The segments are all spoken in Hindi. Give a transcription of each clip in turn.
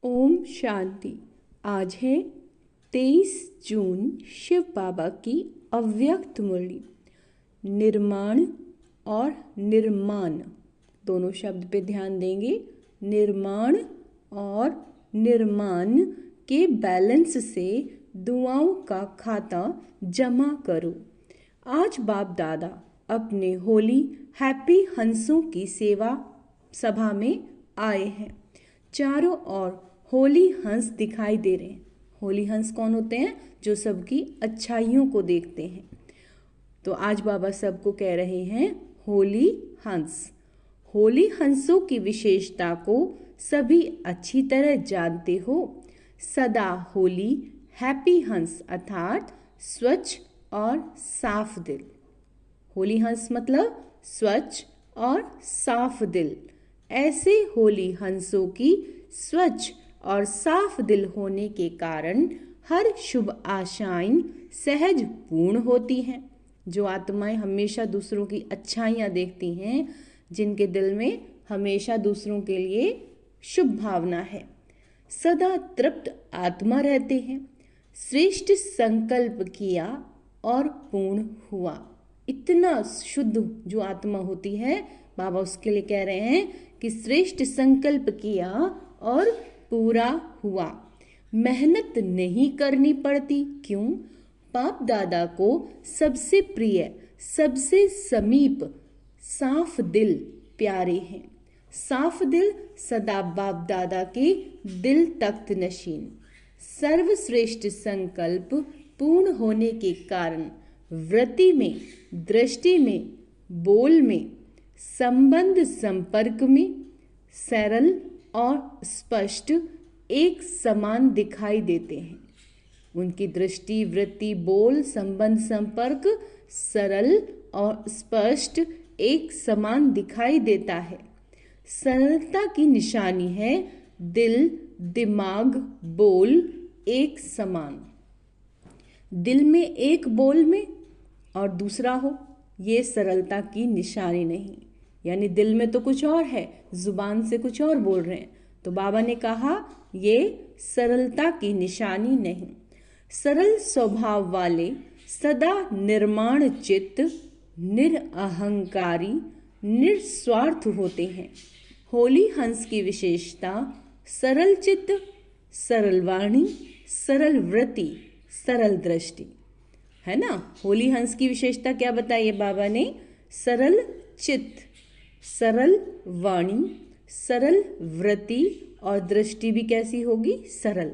ओम शांति। आज है 23 जून, शिव बाबा की अव्यक्त मुरली। निर्माण और निर्माण दोनों शब्द पे ध्यान देंगे। निर्माण और निर्माण के बैलेंस से दुआओं का खाता जमा करो। आज बाप दादा अपने होली हैप्पी हंसों की सेवा सभा में आए हैं। चारों ओर होली हंस दिखाई दे रहे हैं। होली हंस कौन होते हैं? जो सबकी अच्छाइयों को देखते हैं। तो आज बाबा सबको कह रहे हैं होली हंस। होली हंसों की विशेषता को सभी अच्छी तरह जानते हो। सदा होली हैप्पी हंस अर्थात स्वच्छ और साफ दिल। होली हंस मतलब स्वच्छ और साफ दिल। ऐसे होली हंसों की स्वच्छ और साफ दिल होने के कारण हर शुभ आशाएं सहज पूर्ण होती हैं। जो आत्माएं हमेशा दूसरों की अच्छाइयाँ देखती हैं, जिनके दिल में हमेशा दूसरों के लिए शुभ भावना है, सदा तृप्त आत्मा रहते हैं। श्रेष्ठ संकल्प किया और पूर्ण हुआ। इतना शुद्ध जो आत्मा होती है, बाबा उसके लिए कह रहे हैं कि श्रेष्ठ संकल्प किया और पूरा हुआ। मेहनत नहीं करनी पड़ती। क्यों? बाप दादा को सबसे प्रिय, सबसे समीप साफ दिल प्यारे हैं। साफ दिल सदा बाप दादा के दिल तख्त नशीन। सर्वश्रेष्ठ संकल्प पूर्ण होने के कारण वृत्ति में, दृष्टि में, बोल में, संबंध संपर्क में सरल और स्पष्ट एक समान दिखाई देते हैं। उनकी दृष्टि, वृत्ति, बोल, संबंध संपर्क सरल और स्पष्ट एक समान दिखाई देता है। सरलता की निशानी है दिल, दिमाग, बोल एक समान। दिल में एक, बोल में और दूसरा हो, ये सरलता की निशानी नहीं। यानी दिल में तो कुछ और है, जुबान से कुछ और बोल रहे हैं। तो बाबा ने कहा ये सरलता की निशानी नहीं। सरल स्वभाव वाले सदा निर्माण चित्त, निरअहंकारी, निस्वार्थ होते हैं। होली हंस की विशेषता सरल चित्त, सरल वाणी, सरल वृत्ति, सरल दृष्टि है ना। होली हंस की विशेषता क्या बताइए बाबा ने? सरल चित्त, सरल वाणी, सरल वृत्ति और दृष्टि भी कैसी होगी? सरल।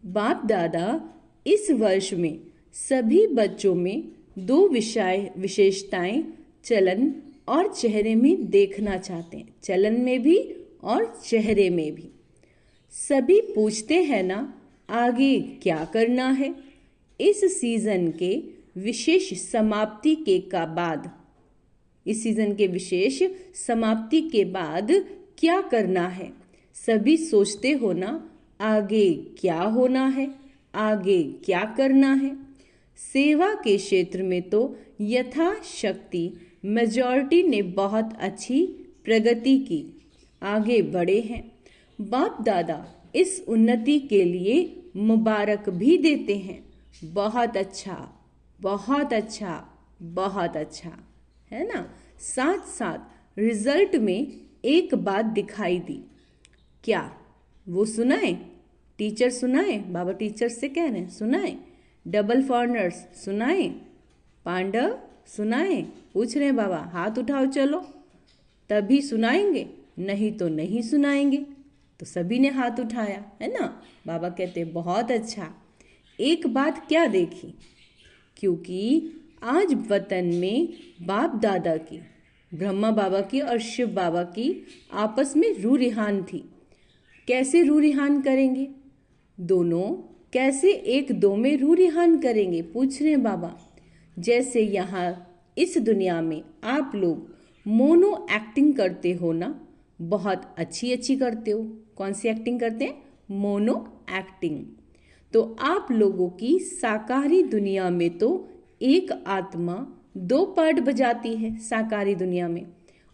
बाप दादा इस वर्ष में सभी बच्चों में दो विशेषताएं चलन और चेहरे में देखना चाहते हैं। चलन में भी और चेहरे में भी। सभी पूछते हैं ना, आगे क्या करना है? इस सीजन के विशेष समाप्ति के बाद, इस सीजन के विशेष समाप्ति के बाद क्या करना है? सभी सोचते हो ना, आगे क्या होना है, आगे क्या करना है। सेवा के क्षेत्र में तो यथाशक्ति मेजॉरिटी ने बहुत अच्छी प्रगति की, आगे बढ़े हैं। बाप दादा इस उन्नति के लिए मुबारक भी देते हैं। बहुत अच्छा, बहुत अच्छा, बहुत अच्छा, है ना। साथ साथ रिजल्ट में एक बात दिखाई दी। क्या? वो सुनाए? टीचर सुनाए? बाबा टीचर से कह रहे हैं सुनाए। डबल फॉरनर्स सुनाए? पांडव सुनाए? पूछ रहे हैं बाबा, हाथ उठाओ चलो, तभी सुनाएंगे, नहीं तो नहीं सुनाएंगे। तो सभी ने हाथ उठाया, है ना। बाबा कहते बहुत अच्छा। एक बात क्या देखी? क्योंकि आज वतन में बाप दादा की, ब्रह्मा बाबा की और शिव बाबा की आपस में रू रिहान थी। कैसे रू रिहान करेंगे? दोनों कैसे एक दो में रू रिहान करेंगे? पूछ रहे हैं बाबा। जैसे यहाँ इस दुनिया में आप लोग मोनो एक्टिंग करते हो ना, बहुत अच्छी अच्छी करते हो। कौन सी एक्टिंग करते हैं? Mono acting. तो आप लोगों की साकारी दुनिया में तो एक आत्मा दो पार्ट बजाती है साकारी दुनिया में,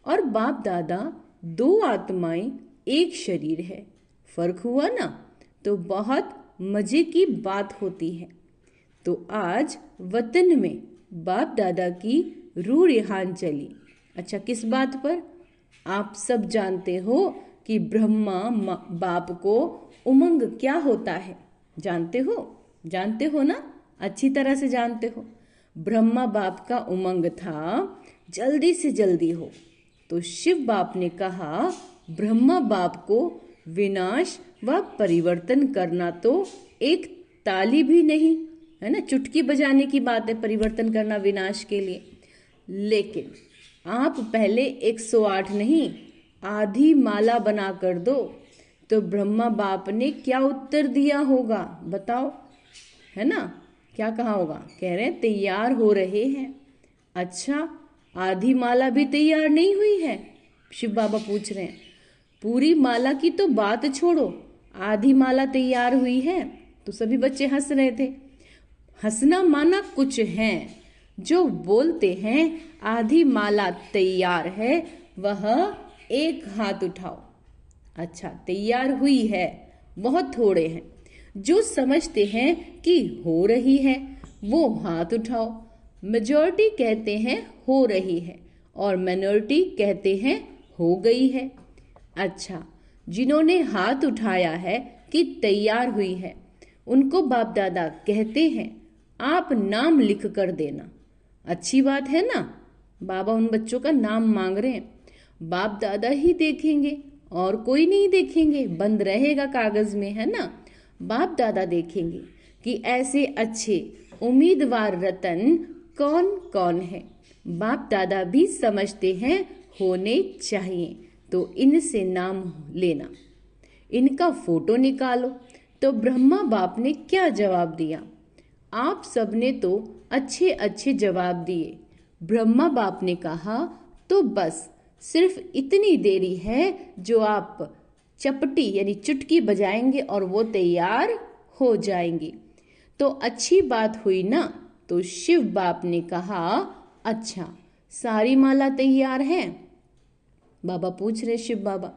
और बाप दादा दो आत्माएं एक शरीर है। फर्क हुआ ना। तो बहुत मजे की बात होती है। तो आज वतन में बाप दादा की रूह रिहान चली। अच्छा, किस बात पर? आप सब जानते हो कि ब्रह्मा बाप को उमंग क्या होता है। जानते हो ना, अच्छी तरह से जानते हो। ब्रह्मा बाप का उमंग था जल्दी से जल्दी हो। तो शिव बाप ने कहा ब्रह्मा बाप को विनाश व परिवर्तन करना तो एक ताली भी नहीं है ना, चुटकी बजाने की बात है परिवर्तन करना विनाश के लिए। लेकिन आप पहले 108 नहीं आधी माला बना कर दो। तो ब्रह्मा बाप ने क्या उत्तर दिया होगा बताओ, है ना? क्या कहा होगा? कह रहे हैं तैयार हो रहे हैं। अच्छा, आधी माला भी तैयार नहीं हुई है? शिव बाबा पूछ रहे हैं। पूरी माला की तो बात छोड़ो, आधी माला तैयार हुई है। तो सभी बच्चे हंस रहे थे। हंसना माना कुछ है। जो बोलते हैं आधी माला तैयार है, वह एक हाथ उठाओ। अच्छा, तैयार हुई है, बहुत थोड़े हैं। जो समझते हैं कि हो रही है, वो हाथ उठाओ। मेजॉरिटी कहते हैं हो रही है और माइनॉरिटी कहते हैं हो गई है। अच्छा, जिन्होंने हाथ उठाया है कि तैयार हुई है, उनको बाप दादा कहते हैं आप नाम लिख कर देना। अच्छी बात है ना? बाबा उन बच्चों का नाम मांग रहे हैं। बाप दादा ही देखेंगे और कोई नहीं देखेंगे, बंद रहेगा कागज में, है ना? बाप दादा देखेंगे कि ऐसे अच्छे उम्मीदवार रतन कौन कौन है। बाप दादा भी समझते हैं होने चाहिए, तो इनसे नाम लेना, इनका फोटो निकालो। तो ब्रह्मा बाप ने क्या जवाब दिया? आप सबने तो अच्छे अच्छे जवाब दिए। ब्रह्मा बाप ने कहा तो बस सिर्फ इतनी देरी है जो आप चपटी यानी चुटकी बजाएंगे और वो तैयार हो जाएंगी। तो अच्छी बात हुई ना। तो शिव बाप ने कहा अच्छा, सारी माला तैयार है? बाबा पूछ रहे शिव बाबा।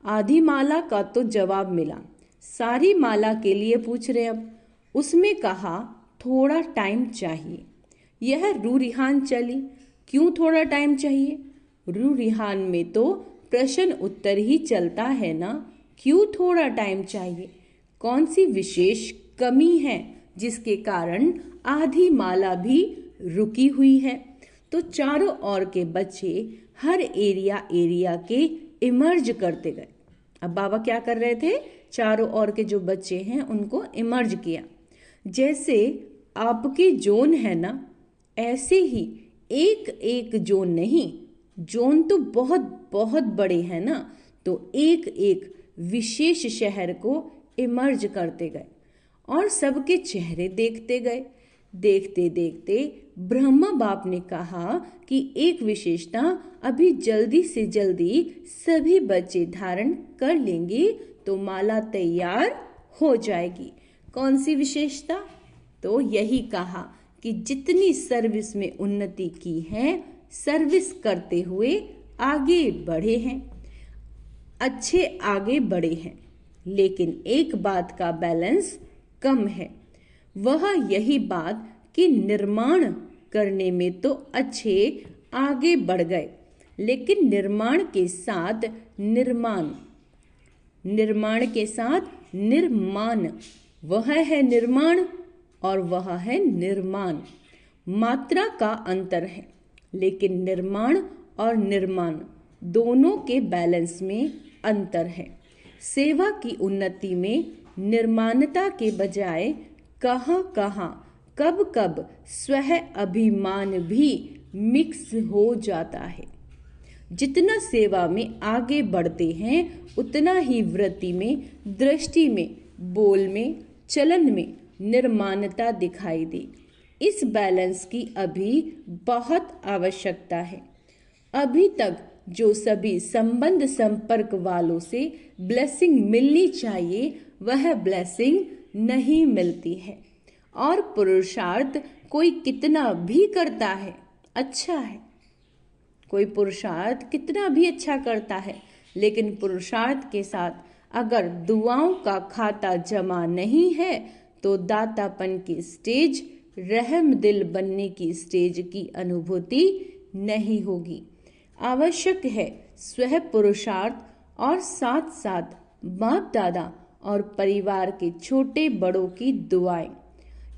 आधी माला का तो जवाब मिला, सारी माला के लिए पूछ रहे अब। उसमें कहा थोड़ा टाइम चाहिए। यह रूह रिहान चली। क्यों थोड़ा टाइम चाहिए? रूह रिहान में तो प्रश्न उत्तर ही चलता है ना। क्यों थोड़ा टाइम चाहिए? कौन सी विशेष कमी है जिसके कारण आधी माला भी रुकी हुई है? तो चारों ओर के बच्चे हर एरिया के इमर्ज करते गए। अब बाबा क्या कर रहे थे? चारों ओर के जो बच्चे हैं उनको इमर्ज किया। जैसे आपके जोन है ना, ऐसे ही एक एक जोन नहीं, जोन तो बहुत बहुत बड़े हैं ना। तो एक एक विशेष शहर को इमर्ज करते गए और सबके चेहरे देखते गए। देखते देखते ब्रह्मा बाप ने कहा कि एक विशेषता अभी जल्दी से जल्दी सभी बच्चे धारण कर लेंगे तो माला तैयार हो जाएगी। कौन सी विशेषता? तो यही कहा कि जितनी सर्विस में उन्नति की है, सर्विस करते हुए आगे बढ़े हैं, अच्छे आगे बढ़े हैं, लेकिन एक बात का बैलेंस कम है। वह यही बात कि निर्माण करने में तो अच्छे आगे बढ़ गए, लेकिन निर्माण के साथ निर्माण, निर्माण के साथ निर्माण, वह है निर्माण और वह है निर्माण। मात्रा का अंतर है, लेकिन निर्माण और निर्माण दोनों के बैलेंस में अंतर है। सेवा की उन्नति में निर्माणता के बजाय कहाँ कहाँ कब कब स्व अभिमान भी मिक्स हो जाता है। जितना सेवा में आगे बढ़ते हैं उतना ही वृत्ति में, दृष्टि में, बोल में, चलन में निर्माणता दिखाई दे। इस बैलेंस की अभी बहुत आवश्यकता है। अभी तक जो सभी संबंध संपर्क वालों से ब्लेसिंग मिलनी चाहिए वह ब्लेसिंग नहीं मिलती है। और पुरुषार्थ कोई कितना भी करता है अच्छा है, कोई पुरुषार्थ कितना भी अच्छा करता है, लेकिन पुरुषार्थ के साथ अगर दुआओं का खाता जमा नहीं है तो दातापन की स्टेज, रहम दिल बनने की स्टेज की अनुभूति नहीं होगी। आवश्यक है स्वयं पुरुषार्थ और साथ साथ बाप दादा और परिवार के छोटे बड़ों की दुआएं।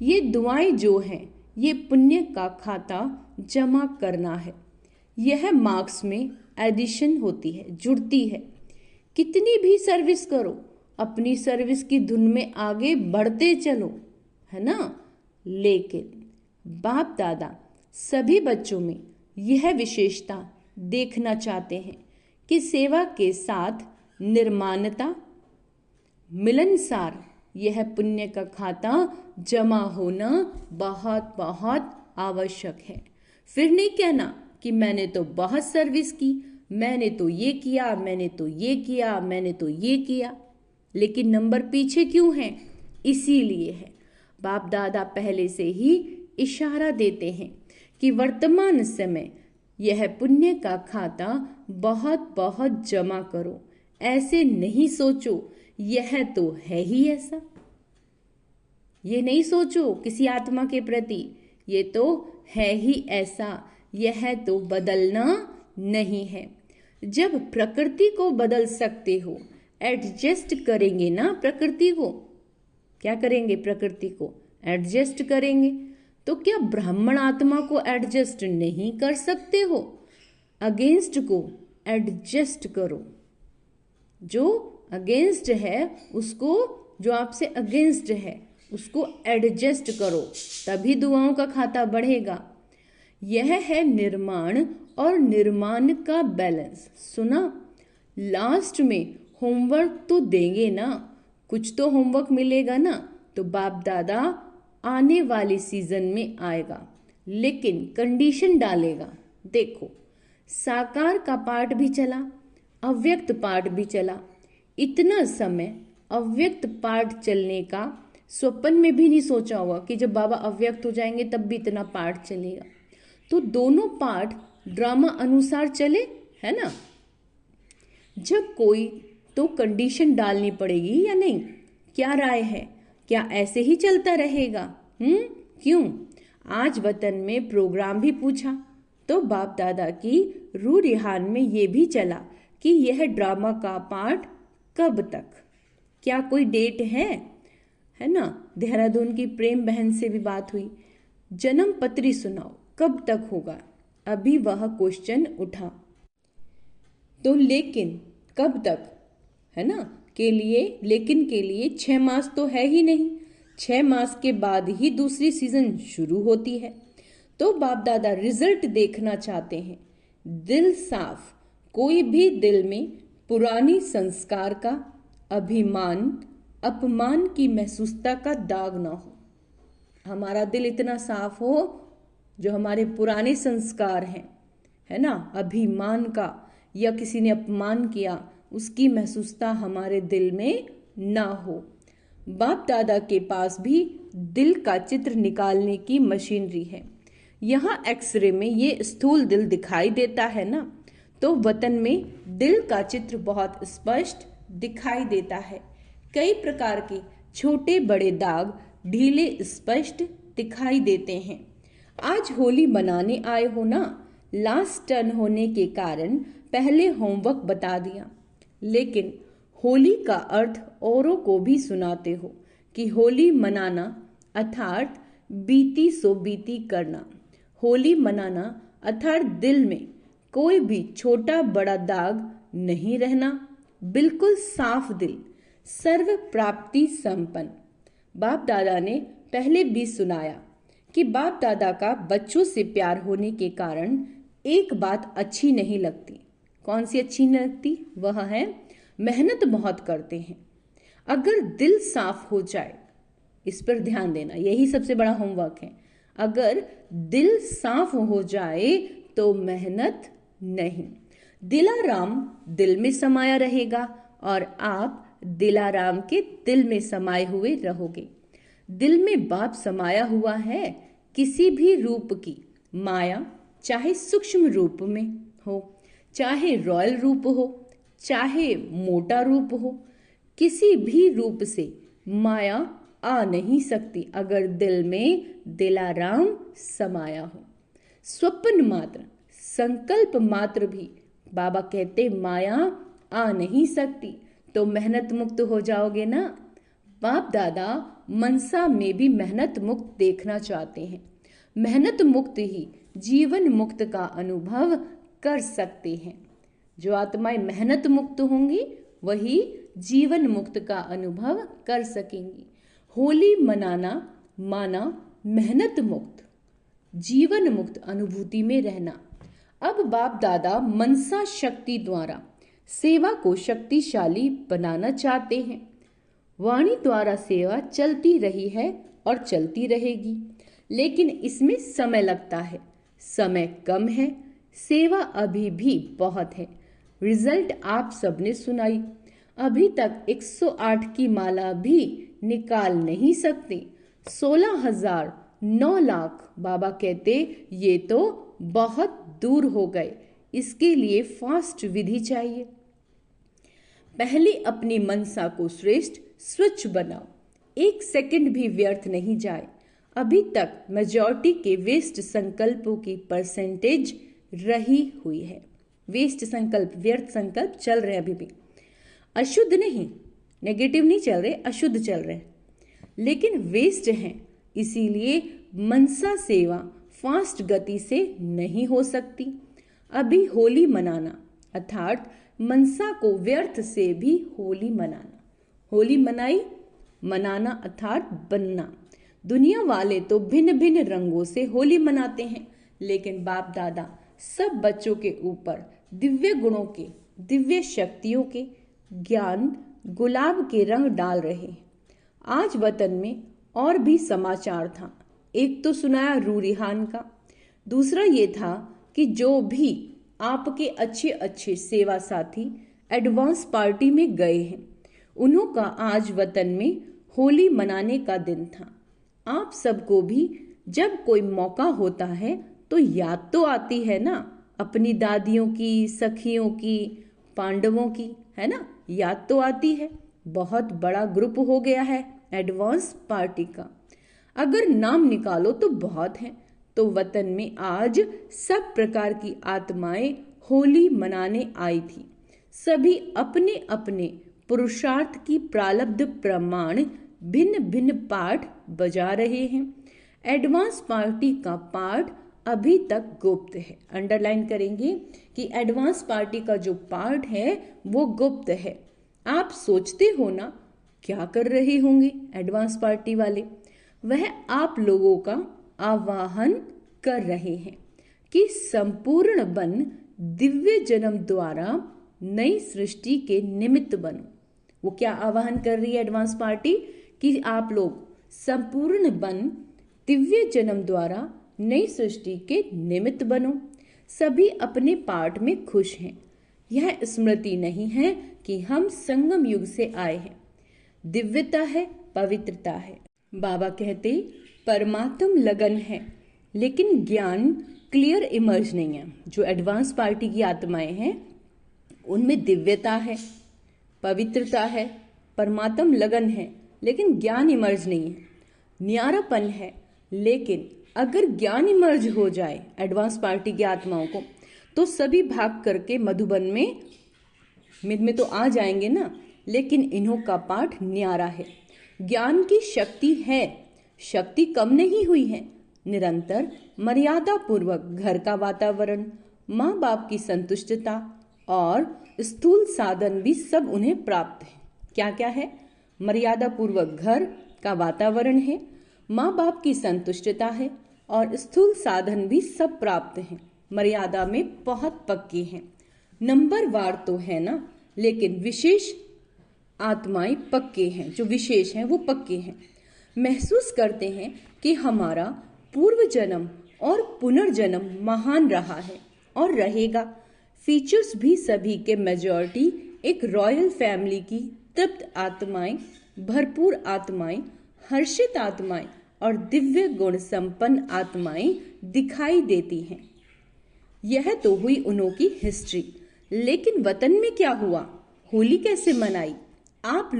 ये दुआएं जो हैं ये पुण्य का खाता जमा करना है। यह मार्क्स में एडिशन होती है, जुड़ती है। कितनी भी सर्विस करो, अपनी सर्विस की धुन में आगे बढ़ते चलो, है ना। लेकिन बाप दादा सभी बच्चों में यह विशेषता देखना चाहते हैं कि सेवा के साथ निर्माणता, मिलनसार यह पुण्य का खाता जमा होना बहुत बहुत आवश्यक है। फिर नहीं कहना कि मैंने तो बहुत सर्विस की, मैंने तो ये किया, मैंने तो ये किया, मैंने तो ये किया, लेकिन नंबर पीछे क्यों है? इसीलिए है बाप दादा पहले से ही इशारा देते हैं कि वर्तमान समय यह पुण्य का खाता बहुत बहुत जमा करो। ऐसे नहीं सोचो यह तो है ही ऐसा, ये नहीं सोचो किसी आत्मा के प्रति ये तो है ही ऐसा, यह तो बदलना नहीं है। जब प्रकृति को बदल सकते हो, एडजस्ट करेंगे ना प्रकृति को, क्या करेंगे? प्रकृति को एडजस्ट करेंगे। तो क्या ब्राह्मण आत्मा को एडजस्ट नहीं कर सकते हो? अगेंस्ट को एडजस्ट करो। जो अगेंस्ट है उसको, जो आपसे अगेंस्ट है उसको एडजस्ट करो, तभी दुआओं का खाता बढ़ेगा। यह है निर्माण और निर्माण का बैलेंस। सुना? लास्ट में होमवर्क तो देंगे ना, कुछ तो होमवर्क मिलेगा ना, तो बाप दादा आने वाले सीजन में आएगा, लेकिन कंडीशन डालेगा। देखो, साकार का पार्ट भी चला, अव्यक्त पार्ट भी चला। इतना समय अव्यक्त पार्ट चलने का स्वप्न में भी नहीं सोचा होगा कि जब बाबा अव्यक्त हो जाएंगे तब भी इतना पार्ट चलेगा। तो दोनों पार्ट ड्रामा अनुसार चले, है ना। जब कोई तो कंडीशन डालनी पड़ेगी या नहीं? क्या राय है? क्या ऐसे ही चलता रहेगा? क्यों? आज वतन में प्रोग्राम भी पूछा तो बाप दादा की रूह रिहान में ये भी चला कि यह ड्रामा का पार्ट कब तक, क्या कोई डेट है ना। देहरादून की प्रेम बहन से भी बात हुई, जन्म पत्री सुनाओ, कब तक होगा? अभी वह क्वेश्चन उठा। तो लेकिन कब तक, है ना, के लिए, लेकिन के लिए 6 मास तो है ही नहीं। 6 मास के बाद ही दूसरी सीजन शुरू होती है। तो बाप दादा रिजल्ट देखना चाहते हैं। दिल साफ, कोई भी दिल में पुरानी संस्कार का, अभिमान, अपमान की महसूसता का दाग ना हो। हमारा दिल इतना साफ हो जो हमारे पुराने संस्कार हैं, है ना, अभिमान का, या किसी ने अपमान किया उसकी महसूसता हमारे दिल में ना हो। बाप दादा के पास भी दिल का चित्र निकालने की मशीनरी है। यहाँ एक्सरे में ये स्थूल दिल दिखाई देता है ना, तो वतन में दिल का चित्र बहुत स्पष्ट दिखाई देता है। कई प्रकार के छोटे बड़े दाग ढीले स्पष्ट दिखाई देते हैं। आज होली मनाने आए हो ना, लास्ट टर्न होने के कारण पहले होमवर्क बता दिया, लेकिन होली का अर्थ औरों को भी सुनाते हो कि होली मनाना अर्थात बीती सो बीती करना। होली मनाना अर्थात दिल में कोई भी छोटा बड़ा दाग नहीं रहना, बिल्कुल साफ दिल, सर्व प्राप्ति संपन्न। बाप दादा ने पहले भी सुनाया कि बाप दादा का बच्चों से प्यार होने के कारण एक बात अच्छी नहीं लगती। कौन सी अच्छी नहीं लगती? वह है मेहनत बहुत करते हैं। अगर दिल साफ हो जाए, इस पर ध्यान देना, यही सबसे बड़ा होमवर्क है। अगर दिल साफ हो जाए तो मेहनत नहीं। दिलाराम दिल में समाया रहेगा और आप दिलाराम के दिल में समाये हुए रहोगे। दिल में बाप समाया हुआ है। किसी भी रूप की माया, चाहे सूक्ष्म रूप में हो, चाहे रॉयल रूप हो, चाहे मोटा रूप हो, किसी भी रूप से माया आ नहीं सकती अगर दिल में दिलाराम समाया हो। स्वप्न मात्र, संकल्प मात्र भी बाबा कहते माया आ नहीं सकती। तो मेहनत मुक्त हो जाओगे ना। बाप दादा मनसा में भी मेहनत मुक्त देखना चाहते हैं। मेहनत मुक्त ही जीवन मुक्त का अनुभव कर सकते हैं। जो आत्माएं मेहनत मुक्त होंगी वही जीवन मुक्त का अनुभव कर सकेंगी। होली मनाना माना मेहनत मुक्त, जीवन मुक्त अनुभूति में रहना। अब बाप दादा मनसा शक्ति द्वारा सेवा को शक्तिशाली बनाना चाहते हैं। वाणी द्वारा सेवा चलती रही है और चलती रहेगी, लेकिन इसमें समय लगता है। समय कम है, सेवा अभी भी बहुत है। रिजल्ट आप सबने सुनाई। अभी तक 108 की माला भी निकाल नहीं सकते। 16,000, 9 लाख बाबा कहते ये तो बहुत दूर हो गए। इसके लिए फास्ट विधि चाहिए। पहले अपनी मनसा को श्रेष्ठ स्वच्छ बनाओ, 1 सेकंड भी व्यर्थ नहीं जाए। अभी तक मेजॉरिटी के वेस्ट संकल्पों की परसेंटेज रही हुई है। वेस्ट संकल्प, व्यर्थ संकल्प चल रहे अभी भी। अशुद्ध नहीं, नेगेटिव नहीं चल रहे, अशुद्ध चल रहे, लेकिन वेस्ट हैं। इसीलिए मनसा सेवा फास्ट गति से नहीं हो सकती। अभी होली मनाना अर्थात मनसा को व्यर्थ से भी होली मनाना। होली मनाई, मनाना अर्थात बनना। दुनिया वाले तो भिन्न भिन्न रंगों से होली मनाते हैं, लेकिन बाप दादा सब बच्चों के ऊपर दिव्य गुणों के, दिव्य शक्तियों के, ज्ञान गुलाब के रंग डाल रहे हैं। आज वतन में और भी समाचार था। एक तो सुनाया रूरिहान का, दूसरा ये था कि जो भी आपके अच्छे अच्छे सेवा साथी एडवांस पार्टी में गए हैं, उन्हों का आज वतन में होली मनाने का दिन था। आप सबको भी जब कोई मौका होता है तो याद तो आती है ना, अपनी दादियों की, सखियों की, पांडवों की, है ना, याद तो आती है। बहुत बड़ा ग्रुप हो गया है एडवांस पार्टी का। अगर नाम निकालो तो बहुत हैं। तो वतन में आज सब प्रकार की आत्माएं होली मनाने आई थी। सभी अपने अपने पुरुषार्थ की प्रारब्ध प्रमाण भिन्न भिन्न पाठ बजा रहे हैं। एडवांस पार्टी का पाठ अभी तक गुप्त है। अंडरलाइन करेंगे कि एडवांस पार्टी का जो पार्ट है वो गुप्त है। आप सोचते हो ना क्या कर रहे होंगे एडवांस पार्टी वाले? वह आप लोगों का आवाहन कर रहे हैं कि संपूर्ण बन दिव्य जन्म द्वारा नई सृष्टि के निमित्त बनो। वो क्या आवाहन कर रही है एडवांस पार्टी? कि आप लोग संपूर्ण बन दिव्य जन्म द्वारा नई सृष्टि के निमित्त बनो। सभी अपने पाठ में खुश हैं। यह स्मृति नहीं है कि हम संगम युग से आए हैं। दिव्यता है, पवित्रता है। बाबा कहते परमात्म लगन है, लेकिन ज्ञान क्लियर इमर्ज नहीं है। जो एडवांस पार्टी की आत्माएं हैं उनमें दिव्यता है, पवित्रता है, परमात्म लगन है, लेकिन ज्ञान इमर्ज नहीं है। न्यारापन है, लेकिन अगर ज्ञान इमर्ज हो जाए एडवांस पार्टी की आत्माओं को तो सभी भाग करके मधुबन में तो आ जाएंगे ना। लेकिन इन्हों का पाठ न्यारा है। ज्ञान की शक्ति है, शक्ति कम नहीं हुई है। निरंतर मर्यादा पूर्वक घर का वातावरण, माँ बाप की संतुष्टता और स्थूल साधन भी सब उन्हें प्राप्त है। क्या क्या है? मर्यादा पूर्वक घर का वातावरण है, माँ बाप की संतुष्टता है और स्थूल साधन भी सब प्राप्त हैं। मर्यादा में बहुत पक्के हैं। नंबर वार तो है ना, लेकिन विशेष आत्माएं पक्के हैं। जो विशेष हैं वो पक्के हैं। महसूस करते हैं कि हमारा पूर्व जन्म और पुनर्जन्म महान रहा है और रहेगा। फीचर्स भी सभी के मेजॉरिटी एक रॉयल फैमिली की तृप्त आत्माएं, भरपूर आत्माएं, हर्षित आत्माएं और दिव्य गुण संपन्न आत्माएं दिखाई देती हैं। यह तो हुई उन्हों की हिस्ट्री। लेकिन वतन में क्या हुआ? होली कैसे मनाई? आप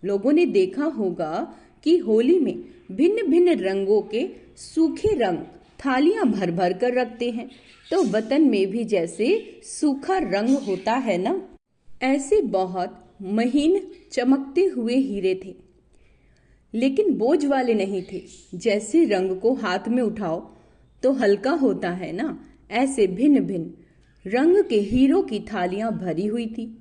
लोगों ने देखा होगा कि होली में भिन्न भिन्न रंगों के सूखे रंग थालियां भर भर कर रखते हैं। तो वतन में भी जैसे सूखा रंग होता है ना, ऐसे बहुत महीन चमकते हुए हीरे थे, लेकिन बोझ वाले नहीं थे। जैसे रंग को हाथ में उठाओ तो हल्का होता है ना, ऐसे भिन्न भिन्न रंग के हीरों की थालियां भरी हुई थी।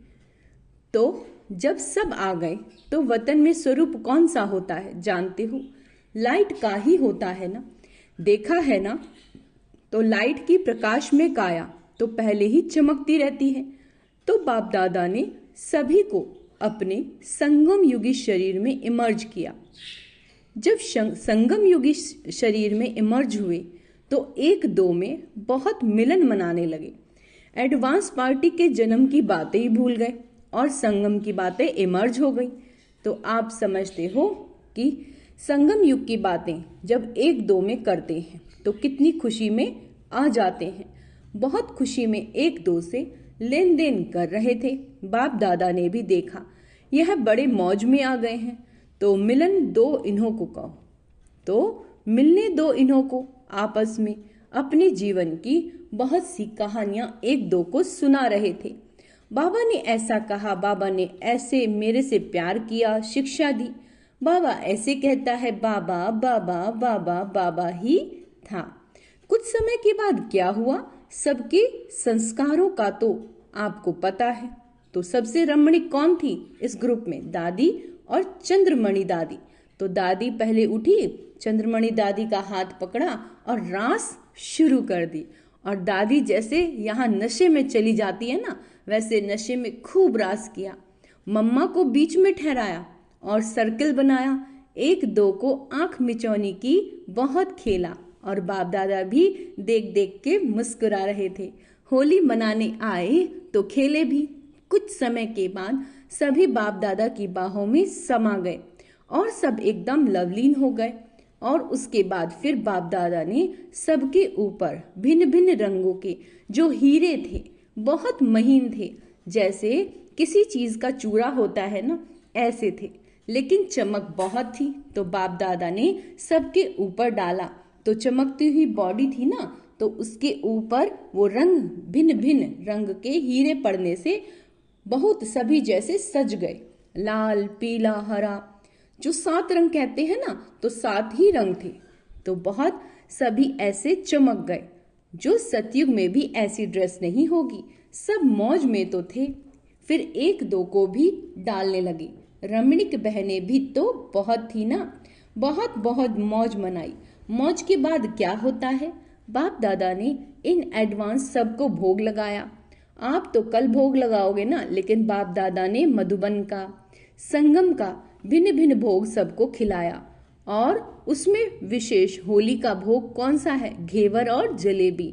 तो जब सब आ गए तो वतन में स्वरूप कौन सा होता है जानते हो? लाइट का ही होता है ना। देखा है ना, तो लाइट की प्रकाश में काया तो पहले ही चमकती रहती है। तो बाप दादा ने सभी को अपने संगम युगी शरीर में इमर्ज किया। जब संगम युगी शरीर में इमर्ज हुए तो एक दो में बहुत मिलन मनाने लगे। एडवांस पार्टी के जन्म की बातें ही भूल गए और संगम की बातें इमर्ज हो गई। तो आप समझते हो कि संगम युग की बातें जब एक दो में करते हैं तो कितनी खुशी में आ जाते हैं। बहुत खुशी में एक दो से लेन देन कर रहे थे। बाप दादा ने भी देखा यह बड़े मौज में आ गए हैं, तो मिलन दो इन्हों को कहो। तो मिलने दो इन्हों को आपस में अपने जीवन की बहुत सी कहानियां एक दो को सुना रहे थे। बाबा ने ऐसा कहा, बाबा ने ऐसे मेरे से प्यार किया, शिक्षा दी। बाबा ऐसे कहता है, बाबा बाबा बाबा बाबा ही था। कुछ समय के बाद क्या हुआ, सबके संस्कारों का तो आपको पता है। तो सबसे रमणीक कौन थी इस ग्रुप में? दादी और चंद्रमणि दादी। तो दादी पहले उठी, चंद्रमणि दादी का हाथ पकड़ा और रास शुरू कर दी। और दादी जैसे यहाँ नशे में चली जाती है ना, वैसे नशे में खूब रास किया। मम्मा को बीच में ठहराया और सर्किल बनाया। एक दो को आंख मिचौनी की, बहुत खेला। और बाप दादा भी देख देख के मुस्कुरा रहे थे। होली मनाने आए तो खेले भी। कुछ समय के बाद सभी बाप दादा की बाहों में समा गए और सब एकदम लवलीन हो गए। और उसके बाद फिर बाप दादा ने सबके ऊपर भिन्न भिन्न रंगों के जो हीरे थे, बहुत महीन थे, जैसे किसी चीज का चूड़ा होता है ना, ऐसे थे, लेकिन चमक बहुत थी। तो बाप दादा ने सबके ऊपर डाला। तो चमकती हुई बॉडी थी ना, तो उसके ऊपर वो रंग, भिन्न भिन्न रंग के हीरे पड़ने से बहुत सभी जैसे सज गए। लाल, पीला, हरा, जो 7 रंग कहते हैं ना, तो 7 ही रंग थे। तो बहुत सभी ऐसे चमक गए। जो सतयुग में भी ऐसी ड्रेस नहीं होगी, सब मौज में तो थे। फिर एक दो को भी डालने लगे। रमणीक बहनें भी तो बहुत थी ना, बहुत बहुत मौज मनाई। मौज के बाद क्या होता है, बाप दादा ने इन एडवांस सबको भोग लगाया। आप तो कल भोग लगाओगे ना, लेकिन बाप दादा ने मधुबन का, संगम का भिन्न भिन्न भोग सबको खिलाया। और उसमें विशेष होली का भोग कौन सा है? घेवर और जलेबी।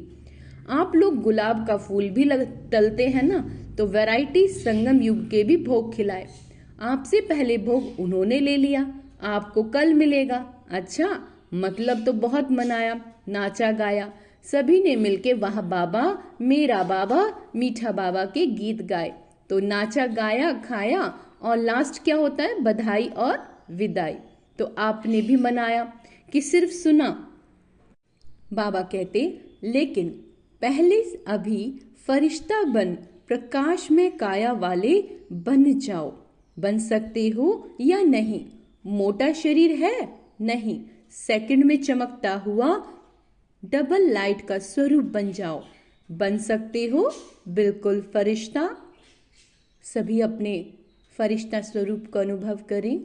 आप लोग गुलाब का फूल भी तलते हैं ना, तो वैरायटी संगम युग के भी भोग खिलाए। आपसे पहले भोग उन्होंने ले लिया, आपको कल मिलेगा। अच्छा, मतलब तो बहुत मनाया, नाचा गाया। सभी ने मिलके वाह बाबा, मेरा बाबा, मीठा बाबा के गीत गाए। तो नाचा गाया, खाया, और लास्ट क्या होता है? बधाई और विदाई। तो आपने भी मनाया कि सिर्फ सुना? बाबा कहते, लेकिन पहले अभी फरिश्ता बन प्रकाश में काया वाले बन जाओ। बन सकते हो या नहीं? मोटा शरीर है? नहीं, सेकंड में चमकता हुआ डबल लाइट का स्वरूप बन जाओ। बन सकते हो बिल्कुल फरिश्ता। सभी अपने फरिश्ता स्वरूप का अनुभव करें।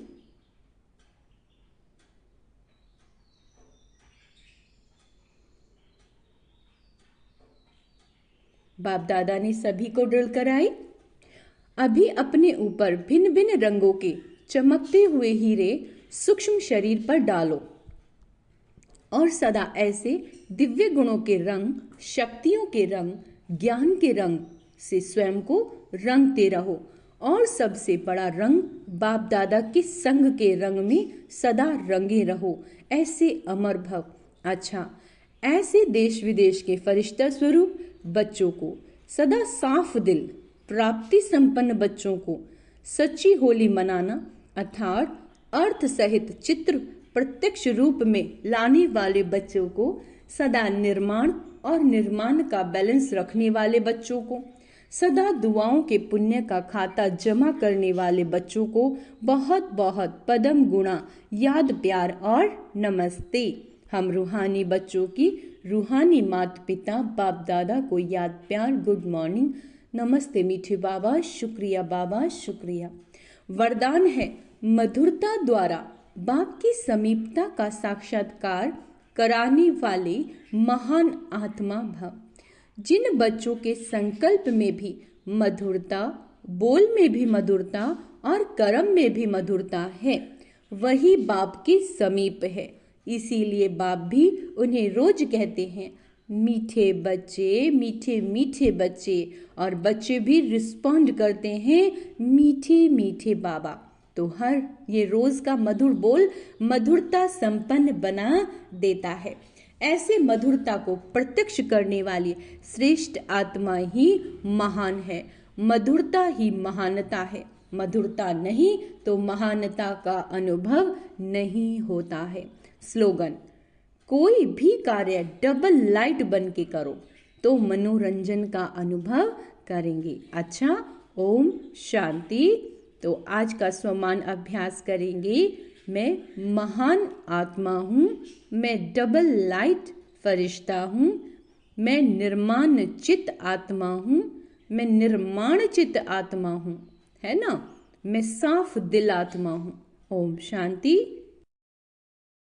बाप दादा ने सभी को ड्रिल कराई। अभी अपने ऊपर भिन्न भिन्न रंगों के चमकते हुए हीरे सूक्ष्म शरीर पर डालो और सदा ऐसे दिव्य गुणों के रंग, शक्तियों के रंग, ज्ञान के रंग से स्वयं को रंगते रहो। और सबसे बड़ा रंग बाप दादा के संग के रंग में सदा रंगे रहो। ऐसे अमर भव। अच्छा, ऐसे देश विदेश के फरिश्ता स्वरूप बच्चों को, सदा साफ दिल, प्राप्ति संपन्न बच्चों को सच्ची होली मनाना अर्थात अर्थ सहित चित्र प्रत्यक्ष रूप में लाने वाले बच्चों को, सदा निर्माण और निर्माण का बैलेंस रखने वाले बच्चों को, सदा दुआओं के पुण्य का खाता जमा करने वाले बच्चों को बहुत बहुत पदम गुणा याद, प्यार और नमस्ते। हम रूहानी बच्चों की रूहानी माता पिता बाप दादा को याद, प्यार, गुड मॉर्निंग, नमस्ते मीठे बाबा, शुक्रिया बाबा, शुक्रिया। वरदान है मधुरता द्वारा बाप की समीपता का साक्षात्कार कराने वाले महान आत्मा भव। जिन बच्चों के संकल्प में भी मधुरता, बोल में भी मधुरता और कर्म में भी मधुरता है, वही बाप के समीप है। इसीलिए बाप भी उन्हें रोज कहते हैं, मीठे बच्चे, मीठे मीठे बच्चे, और बच्चे भी रिस्पॉन्ड करते हैं, मीठे मीठे बाबा। तो हर ये रोज का मधुर बोल मधुरता संपन्न बना देता है। ऐसे मधुरता को प्रत्यक्ष करने वाली श्रेष्ठ आत्मा ही महान है। मधुरता ही महानता है। मधुरता नहीं तो महानता का अनुभव नहीं होता है। स्लोगन, कोई भी कार्य डबल लाइट बन के करो तो मनोरंजन का अनुभव करेंगे। अच्छा, ओम शांति। तो आज का स्वमान अभ्यास करेंगे। मैं महान आत्मा हूँ, मैं डबल लाइट फरिश्ता हूँ, मैं निर्माण चित्त आत्मा हूँ, मैं निर्माण चित्त आत्मा हूँ, है ना, मैं साफ दिल आत्मा हूँ। ओम शांति।